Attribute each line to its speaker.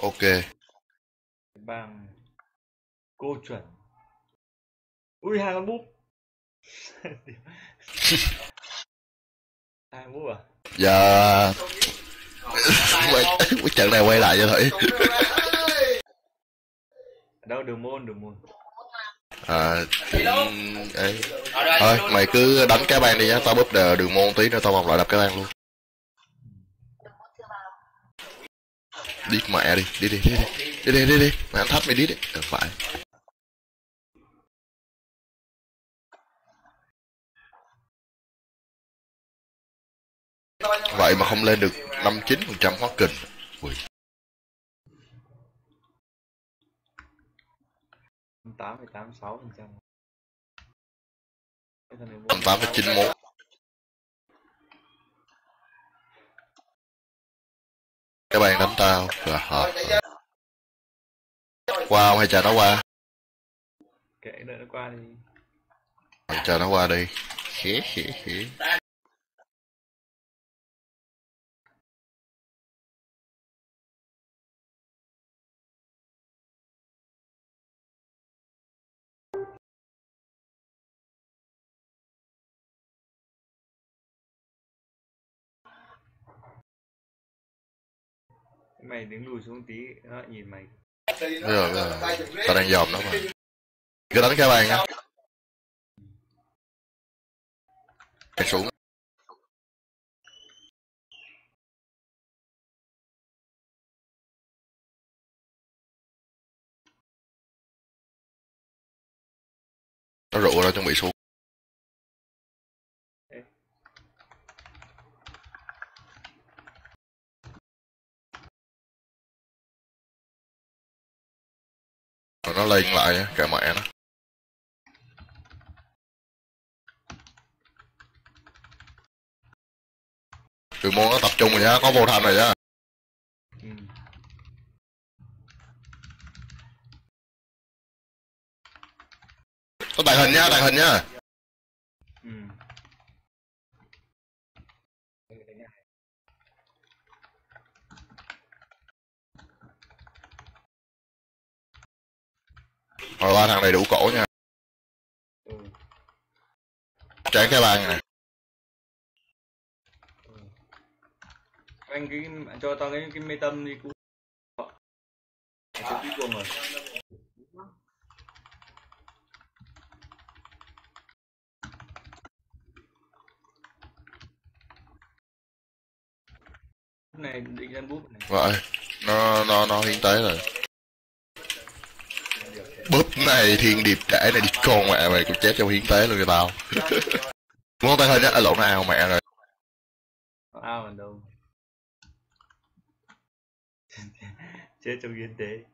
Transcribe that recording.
Speaker 1: Ok.
Speaker 2: Bằng cô chuẩn. Ui, hai con búp. Hai con búp à?
Speaker 1: Dạ. quay, trận này quay lại cho thử.
Speaker 2: Đâu, đường môn, đường môn.
Speaker 1: À, ấy. Thôi mày cứ đánh cái bang đi nhá, tao búp đường môn tí nữa tao vòng lại đập cái bang luôn. Đi mẹ đi, đi. Mày ăn thấp mày đi đi. Phải. Vậy mà không lên được 59% hóa kình. Ui.
Speaker 2: 8,86%. Cái thằng này vô
Speaker 1: 58,91. Cái bang đánh tao là hợp. Qua không hay chờ nó qua?
Speaker 2: kệ đợi nó qua đi.
Speaker 1: Chờ nó qua đi. Khỉ.
Speaker 2: Mày đứng lùi xuống tí, nó lại nhìn mày.
Speaker 1: Bây giờ tao đang dòm nó mà. Cứ đánh cái bang nhá. Mày xuống. Nó rượu nó chuẩn bị xuống.
Speaker 2: Ê,
Speaker 1: Rồi nó lên lại á, kệ mẹ nó. Đường môn nó tập trung rồi nhá, có vô thanh rồi nhá.
Speaker 2: ừ.
Speaker 1: Có tàng hình nhá.
Speaker 2: Ừ.
Speaker 1: Rồi ba thằng này đủ cổ nha.
Speaker 2: Ừ.
Speaker 1: Trái cái bang này.
Speaker 2: Ừ. Anh cho tao cái mê tâm đi cú. Chụp đi cuồng rồi. Này định lên búp này.
Speaker 1: Vậy. Nó hiến tế rồi. Búp này thiên điệp trễ này đi con mẹ mày cũng chết trong hiến tế luôn cho tao. Muốn tàng hình nhá, lộn nó ao mẹ rồi.
Speaker 2: Ao ở đâu? Chết trong yên tế.